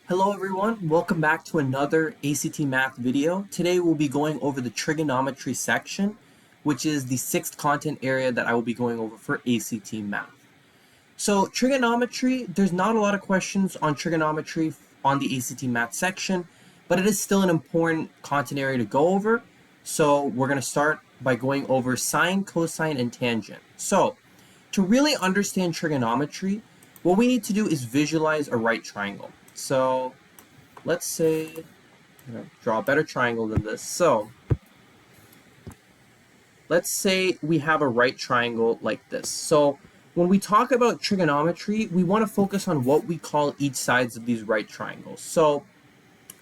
Hello everyone, welcome back to another ACT Math video. Today we'll be going over the trigonometry section, which is the sixth content area that I will be going over for ACT Math. So trigonometry, there's not a lot of questions on trigonometry on the ACT Math section, but it is still an important content area to go over. So we're going to start by going over sine, cosine, and tangent. So to really understand trigonometry, what we need to do is visualize a right triangle. So let's say, I'm going to draw a better triangle than this. So let's say we have a right triangle like this. So when we talk about trigonometry, we want to focus on what we call each sides of these right triangles. So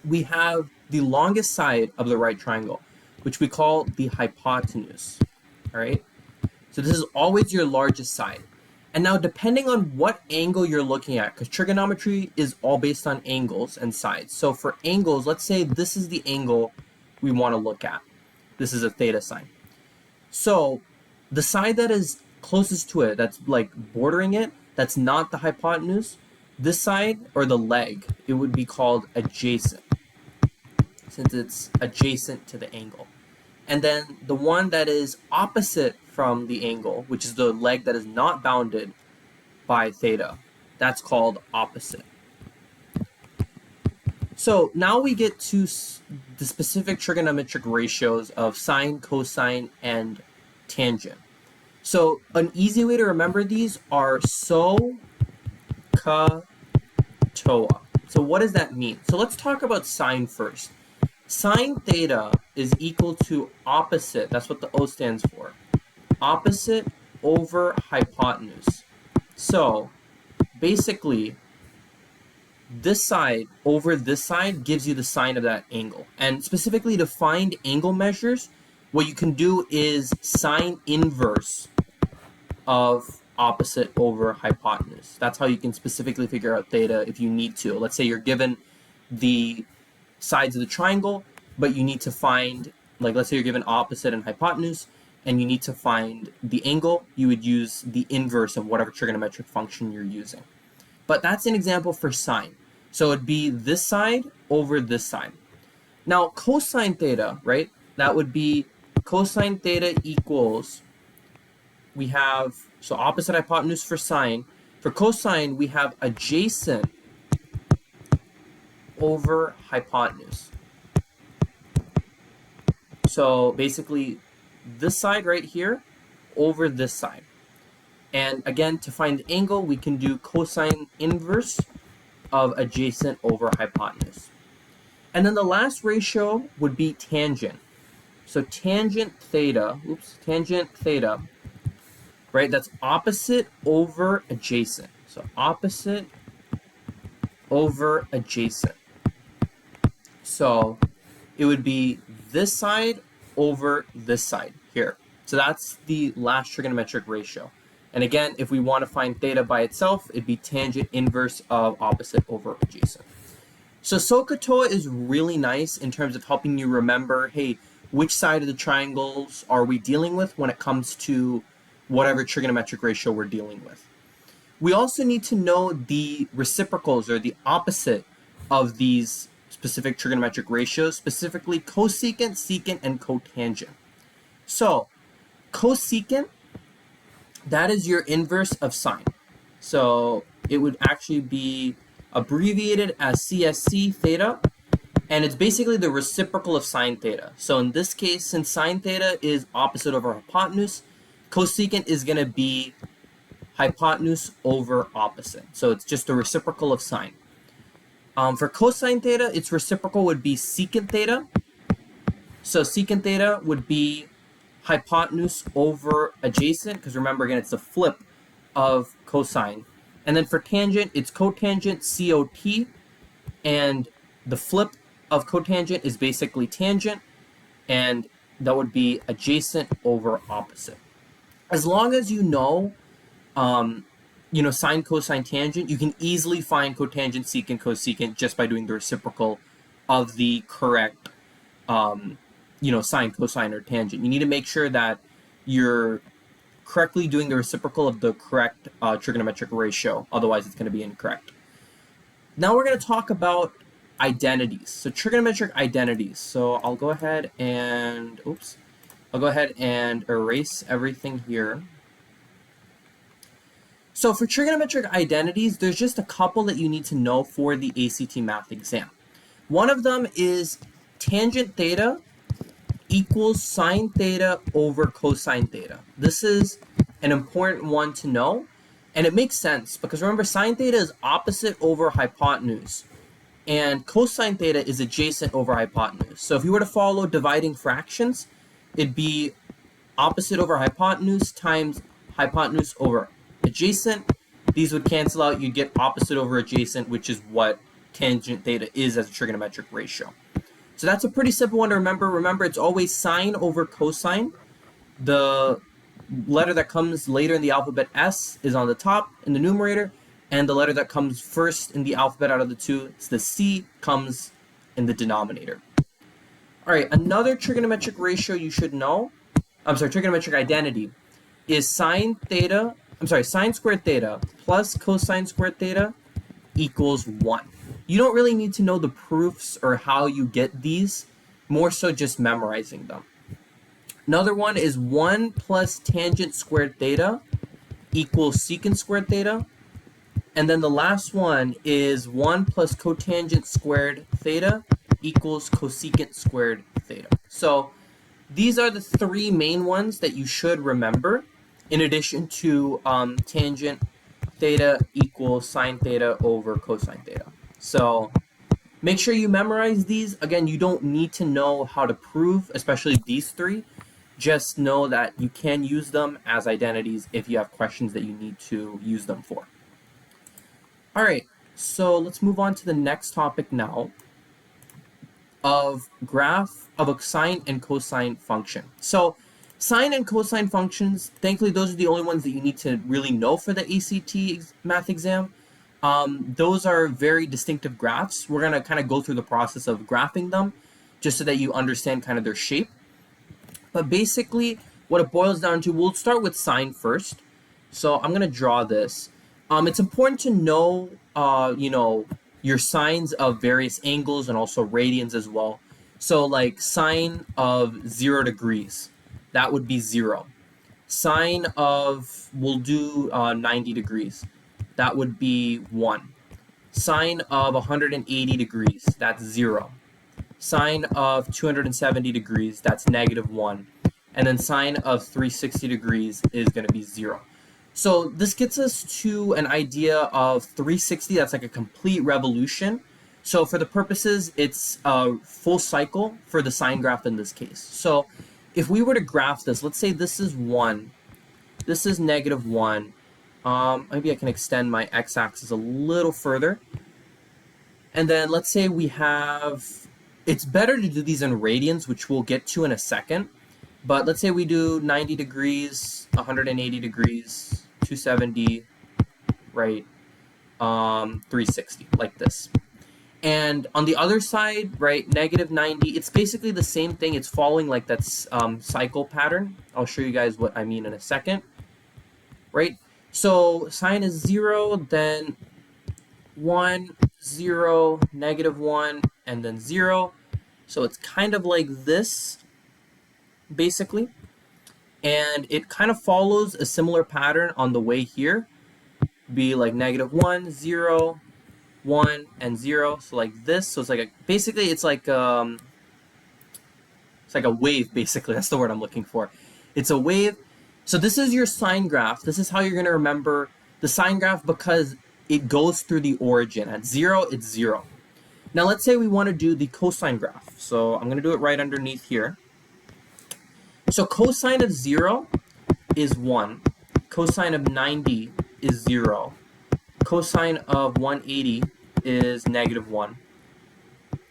we have the longest side of the right triangle, which we call the hypotenuse. All right. So this is always your largest side. And now depending on what angle you're looking at, because trigonometry is all based on angles and sides. So for angles, let's say this is the angle we want to look at. This is a theta sine. So the side that is closest to it, that's like bordering it, that's not the hypotenuse, this side, or the leg, it would be called adjacent, since it's adjacent to the angle. And then the one that is opposite from the angle, which is the leg that is not bounded by theta, that's called opposite. So now we get to the specific trigonometric ratios of sine, cosine, and tangent. So an easy way to remember these are SO, CA, TOA. So what does that mean? So let's talk about sine first. Sine theta is equal to opposite, that's what the O stands for, opposite over hypotenuse. So basically, this side over this side gives you the sine of that angle. And specifically to find angle measures, what you can do is sine inverse of opposite over hypotenuse. That's how you can specifically figure out theta if you need to. Let's say you're given the sides of the triangle, but you need to find, like let's say you're given opposite and hypotenuse, and you need to find the angle, you would use the inverse of whatever trigonometric function you're using. But that's an example for sine. So it'd be this side over this side. Now cosine theta, right? That would be cosine theta equals, we have, so opposite hypotenuse for sine. For cosine, we have adjacent over hypotenuse. So basically this side right here over this side. And again, to find the angle, we can do cosine inverse of adjacent over hypotenuse. And then the last ratio would be tangent. So tangent theta, right? That's opposite over adjacent. So opposite over adjacent. So it would be this side over this side here. So that's the last trigonometric ratio. And again, if we want to find theta by itself, it'd be tangent inverse of opposite over adjacent. So SOHCAHTOA is really nice in terms of helping you remember, hey, which side of the triangles are we dealing with when it comes to whatever trigonometric ratio we're dealing with. We also need to know the reciprocals or the opposite of these specific trigonometric ratios, specifically cosecant, secant, and cotangent. So cosecant, that is your inverse of sine. So it would actually be abbreviated as CSC theta, and it's basically the reciprocal of sine theta. So in this case, since sine theta is opposite over hypotenuse, cosecant is going to be hypotenuse over opposite. So it's just the reciprocal of sine. For cosine theta, its reciprocal would be secant theta. So secant theta would be hypotenuse over adjacent, because remember, again, it's the flip of cosine. And then for tangent, it's cotangent COT, and the flip of cotangent is basically tangent, and that would be adjacent over opposite. As long as you know, sine, cosine, tangent, you can easily find cotangent, secant, cosecant just by doing the reciprocal of the correct sine, cosine, or tangent. You need to make sure that you're correctly doing the reciprocal of the correct trigonometric ratio. Otherwise, it's going to be incorrect. Now we're going to talk about identities. So trigonometric identities. So I'll go ahead and, erase everything here. So for trigonometric identities, there's just a couple that you need to know for the ACT math exam. One of them is tangent theta equals sine theta over cosine theta. This is an important one to know, and it makes sense because remember, sine theta is opposite over hypotenuse, and cosine theta is adjacent over hypotenuse. So if you were to follow dividing fractions, it'd be opposite over hypotenuse times hypotenuse over adjacent. These would cancel out. You'd get opposite over adjacent, which is what tangent theta is as a trigonometric ratio. So that's a pretty simple one to remember. Remember, it's always sine over cosine. The letter that comes later in the alphabet, S, is on the top in the numerator, and the letter that comes first in the alphabet out of the two, it's the C, comes in the denominator. All right, another trigonometric ratio you should know, trigonometric identity, is sine squared theta plus cosine squared theta equals 1. You don't really need to know the proofs or how you get these, more so just memorizing them. Another one is 1 plus tangent squared theta equals secant squared theta. And then the last one is 1 plus cotangent squared theta equals cosecant squared theta. So these are the three main ones that you should remember, in addition to tangent theta equals sine theta over cosine theta. So make sure you memorize these. Again, you don't need to know how to prove, especially these three. Just know that you can use them as identities if you have questions that you need to use them for. All right, so let's move on to the next topic now of graph of a sine and cosine function. So sine and cosine functions, thankfully, those are the only ones that you need to really know for the ACT math exam. Those are very distinctive graphs. We're going to kind of go through the process of graphing them just so that you understand kind of their shape. But basically, what it boils down to, we'll start with sine first. So I'm going to draw this. It's important to know, your sines of various angles and also radians as well. So like sine of 0 degrees, that would be 0. Sine of, we'll do 90 degrees, that would be 1. Sine of 180 degrees, that's 0. Sine of 270 degrees, that's -1. And then sine of 360 degrees is going to be 0. So this gets us to an idea of 360, that's like a complete revolution. So for the purposes, it's a full cycle for the sine graph in this case. So if we were to graph this, let's say this is 1, this is -1. Maybe I can extend my x-axis a little further. And then let's say we have, it's better to do these in radians, which we'll get to in a second. But let's say we do 90 degrees, 180 degrees, 270, right, 360, like this. And on the other side, right, -90, it's basically the same thing. It's following like that cycle pattern. I'll show you guys what I mean in a second, right? So sine is 0, then 1, 0, -1, and then 0. So it's kind of like this, basically. And it kind of follows a similar pattern on the way here. Be like -1, 0, 1, and 0. So like this. So it's like basically it's like a wave, basically. That's the word I'm looking for. It's a wave. So this is your sine graph. This is how you're going to remember the sine graph because it goes through the origin. At 0, it's 0. Now let's say we want to do the cosine graph. So I'm going to do it right underneath here. So cosine of 0 is 1. Cosine of 90 is 0. Cosine of 180 is -1.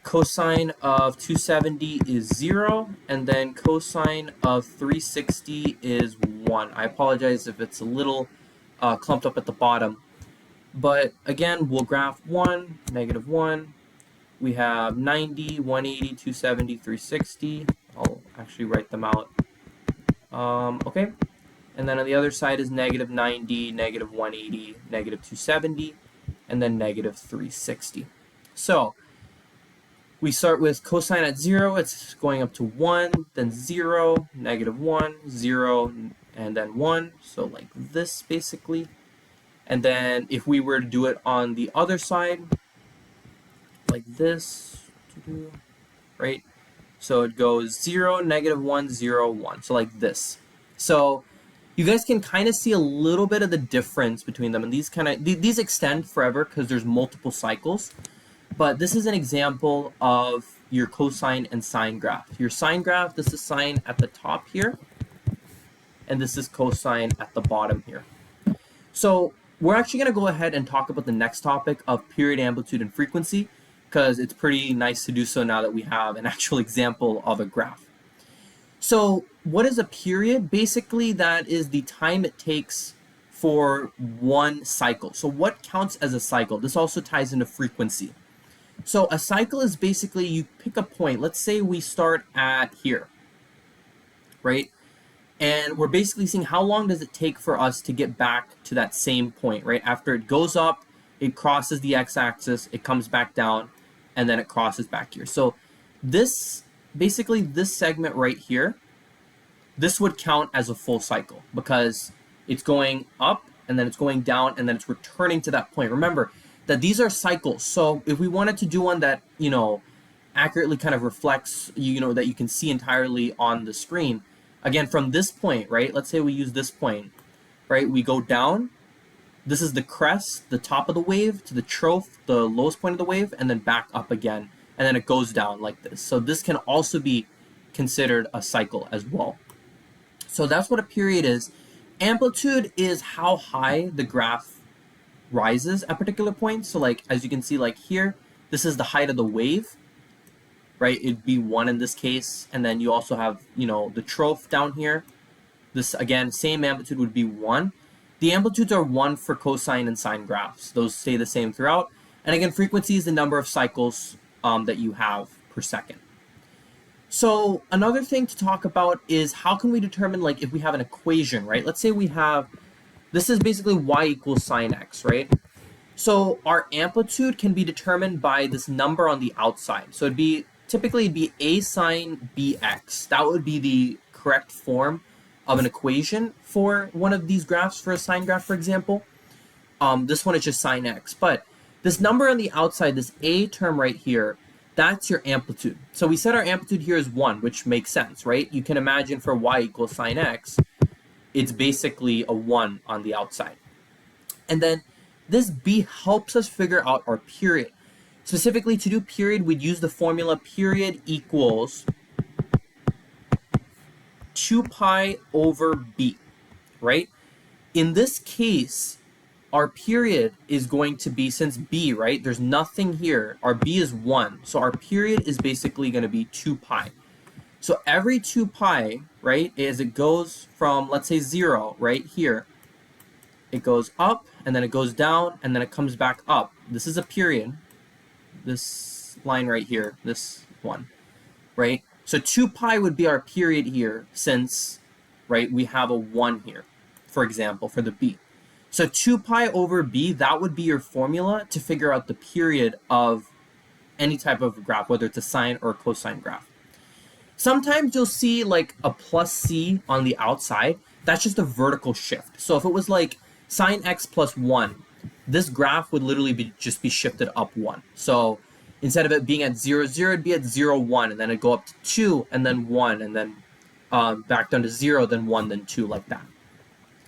Cosine of 270 is 0. And then cosine of 360 is 1. I apologize if it's a little clumped up at the bottom. But again, we'll graph 1, -1. We have 90, 180, 270, 360. I'll actually write them out. Okay. And then on the other side is -90, -180, -270. and then negative 360. So we start with cosine at 0. It's going up to 1, then 0, negative 1, 0, and then 1. So like this, basically. And then if we were to do it on the other side, like this, right? So it goes 0, negative 1, 0, 1. So like this. So you guys can kind of see a little bit of the difference between them. And these extend forever because there's multiple cycles. But this is an example of your cosine and sine graph. Your sine graph, this is sine at the top here. And this is cosine at the bottom here. So we're actually going to go ahead and talk about the next topic of period, amplitude, and frequency, because it's pretty nice to do so now that we have an actual example of a graph. So what is a period? Basically, that is the time it takes for one cycle. So what counts as a cycle? This also ties into frequency. So a cycle is basically you pick a point. Let's say we start at here, right? And we're basically seeing how long does it take for us to get back to that same point, right? After it goes up, it crosses the x-axis, it comes back down, and then it crosses back here. So this, basically this segment right here, this would count as a full cycle because it's going up, and then it's going down, and then it's returning to that point. Remember that these are cycles. So if we wanted to do one that, accurately kind of reflects, that you can see entirely on the screen, again, from this point, right? Let's say we use this point, right? We go down. This is the crest, the top of the wave, to the trough, the lowest point of the wave, and then back up again. And then it goes down like this. So this can also be considered a cycle as well. So that's what a period is. Amplitude is how high the graph rises at particular points. So like, as you can see, like here, this is the height of the wave, right? It'd be 1 in this case. And then you also have, the trough down here. This, again, same amplitude would be 1. The amplitudes are 1 for cosine and sine graphs. Those stay the same throughout. And again, frequency is the number of cycles that you have per second. So another thing to talk about is how can we determine, like, if we have an equation, right? Let's say we have, this is basically y equals sine x, right? So our amplitude can be determined by this number on the outside. So typically it'd be a sine bx. That would be the correct form of an equation for one of these graphs, for a sine graph, for example. This one is just sine x. But this number on the outside, this a term right here, that's your amplitude. So we set our amplitude here as 1, which makes sense, right? You can imagine for y equals sine x, it's basically a 1 on the outside. And then this b helps us figure out our period. Specifically, to do period, we'd use the formula period equals 2 pi over b, right? In this case, our period is going to be, since b, right, there's nothing here, our b is 1. So our period is basically going to be 2 pi. So every 2 pi, right, as it goes from, let's say, 0, right here, it goes up, and then it goes down, and then it comes back up. This is a period. This line right here, this one, right? So 2 pi would be our period here since, right, we have a 1 here, for example, for the b. So 2 pi over b, that would be your formula to figure out the period of any type of graph, whether it's a sine or a cosine graph. Sometimes you'll see like a plus c on the outside. That's just a vertical shift. So if it was like sine x plus 1, this graph would literally just be shifted up 1. So instead of it being at 0, 0, it'd be at 0, 1, and then it'd go up to 2, and then 1, and then back down to 0, then 1, then 2, like that.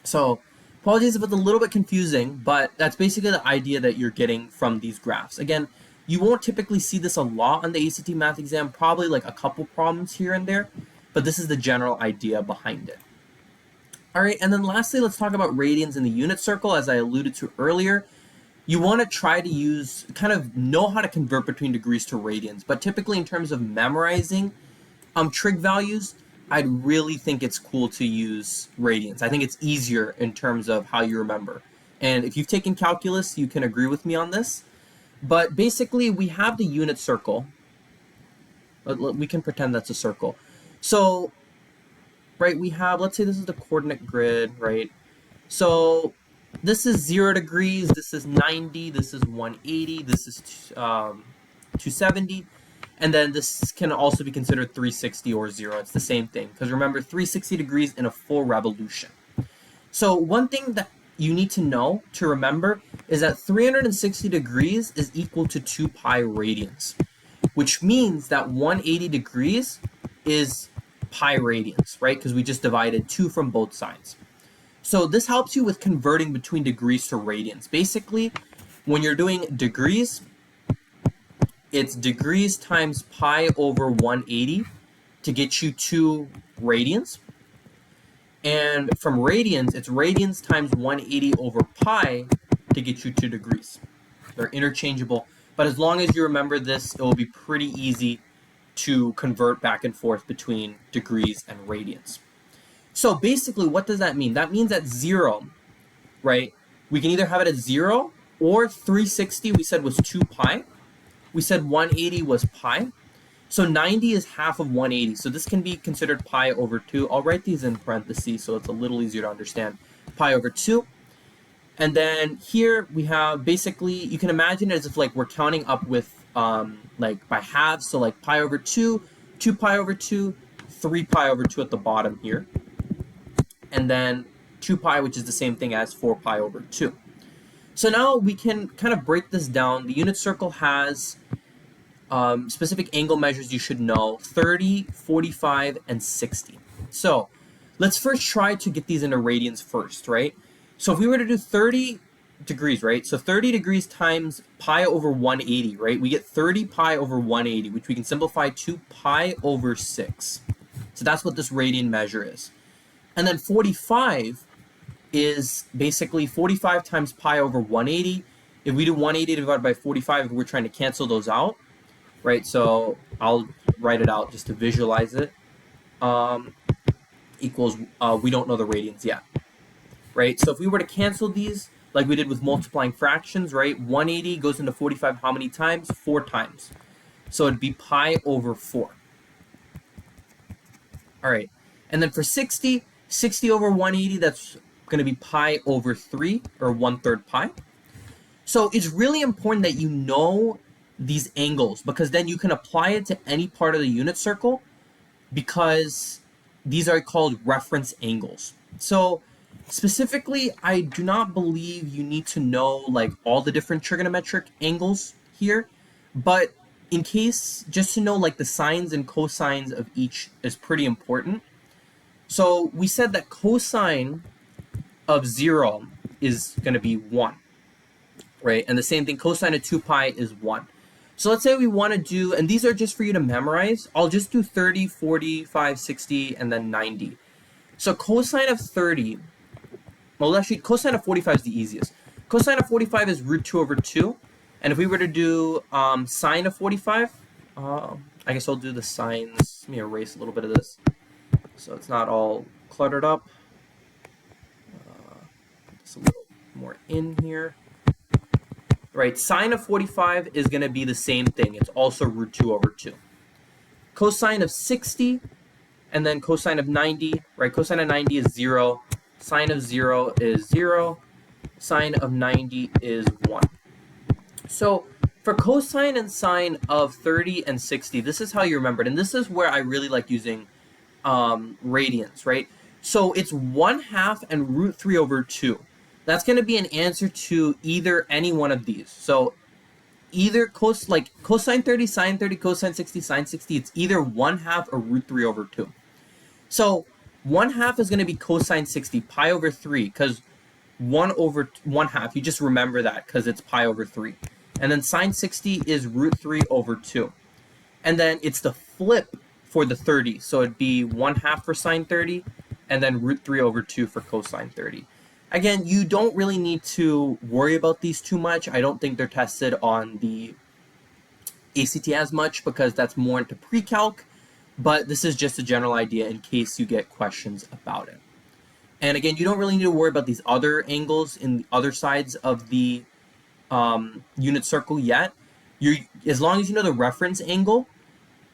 So apologies if it's a little bit confusing, but that's basically the idea that you're getting from these graphs. Again, you won't typically see this a lot on the ACT math exam, probably like a couple problems here and there, but this is the general idea behind it. All right, and then lastly, let's talk about radians in the unit circle. As I alluded to earlier, you want to try to kind of know how to convert between degrees to radians, but typically in terms of memorizing trig values, I'd really think it's cool to use radians. I think it's easier in terms of how you remember. And if you've taken calculus, you can agree with me on this. But basically, we have the unit circle. We can pretend that's a circle. So, right, we have, let's say this is the coordinate grid, right? So this is 0 degrees, this is 90, this is 180, this is 270, and then this can also be considered 360 or 0. It's the same thing, because remember, 360 degrees in a full revolution. So one thing that you need to know, to remember, is that 360 degrees is equal to 2 pi radians, which means that 180 degrees is pi radians, right? Because we just divided 2 from both sides. So this helps you with converting between degrees to radians. Basically, when you're doing degrees, it's degrees times pi over 180 to get you 2 radians. And from radians, it's radians times 180 over pi to get you 2 degrees. They're interchangeable, but as long as you remember this, it will be pretty easy to convert back and forth between degrees and radians. So basically, what does that mean? That means at 0, right, we can either have it at 0 or 360, we said was 2 pi. We said 180 was pi. So 90 is half of 180. So this can be considered pi over 2. I'll write these in parentheses so it's a little easier to understand. Pi over 2. And then here we have basically, you can imagine it as if like we're counting up with like by halves. So like pi over 2, 2 pi over 2, 3 pi over 2 at the bottom here. And then 2 pi, which is the same thing as 4 pi over 2. So now we can kind of break this down. The unit circle has specific angle measures you should know: 30, 45, and 60. So let's first try to get these into radians first, right? So if we were to do 30 degrees, right? So 30 degrees times pi over 180, right? We get 30 pi over 180, which we can simplify to pi over 6. So that's what this radian measure is. And then 45 is basically 45 times pi over 180. If we do 180 divided by 45, we're trying to cancel those out, right? So I'll write it out just to visualize it. Equals, we don't know the radians yet, right? So if we were to cancel these, like we did with multiplying fractions, right? 180 goes into 45 how many times? 4 times. So it'd be pi over 4. All right. And then for 60 over 180, that's going to be pi over 3, or 1/3 pi. So it's really important that you know these angles, because then you can apply it to any part of the unit circle, because these are called reference angles. So specifically, I do not believe you need to know like all the different trigonometric angles here, but in case, just to know like the sines and cosines of each is pretty important. So we said that cosine of 0 is going to be 1, right? And the same thing, cosine of 2 pi is 1. So let's say we want to do, and these are just for you to memorize, I'll just do 30, 45, 60, and then 90. So cosine of 30, well actually cosine of 45 is the easiest. Cosine of 45 is root 2 over 2. And if we were to do sine of 45, I guess I'll do the sines. Let me erase a little bit of this so it's not all cluttered up. Just a little more in here. Right, sine of 45 is going to be the same thing. It's also root 2 over 2. Cosine of 60, and then cosine of 90, right? Cosine of 90 is 0. Sine of 0 is 0. Sine of 90 is 1. So for cosine and sine of 30 and 60, this is how you remember it. And this is where I really like using radians, right? So it's 1/2 and root 3 over 2. That's going to be an answer to either any one of these. So either cosine 30, sine 30, cosine 60, sine 60, it's either 1/2 or root 3 over 2. So 1/2 is going to be cosine 60, pi over 3, because 1 over 1/2, you just remember that because it's pi over 3. And then sine 60 is root 3 over 2. And then it's the flip for the 30. So it'd be 1/2 for sine 30, and then root 3 over 2 for cosine 30. Again, you don't really need to worry about these too much. I don't think they're tested on the ACT as much, because that's more into pre-calc, but this is just a general idea in case you get questions about it. And again, you don't really need to worry about these other angles in the other sides of the unit circle yet. As long as you know the reference angle,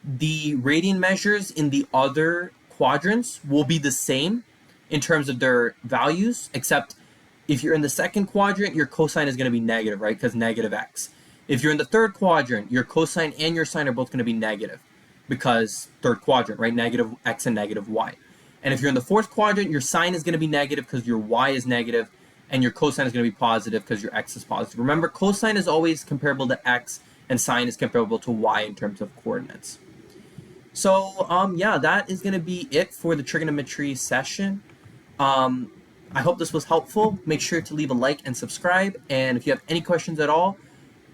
the radian measures in the other quadrants will be the same in terms of their values, except If you're in the second quadrant, your cosine is going to be negative, right? Because negative x. If you're in the third quadrant, your cosine and your sine are both going to be negative because third quadrant, right? Negative x and negative y. And if you're in the fourth quadrant, your sine is going to be negative because your y is negative, and your cosine is going to be positive because your x is positive. Remember, cosine is always comparable to x, and sine is comparable to y in terms of coordinates. So, yeah, that is going to be it for the trigonometry session. I hope this was helpful. Make sure to leave a like and subscribe. And if you have any questions at all,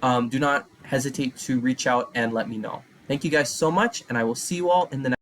do not hesitate to reach out and let me know. Thank you guys so much, and I will see you all in the next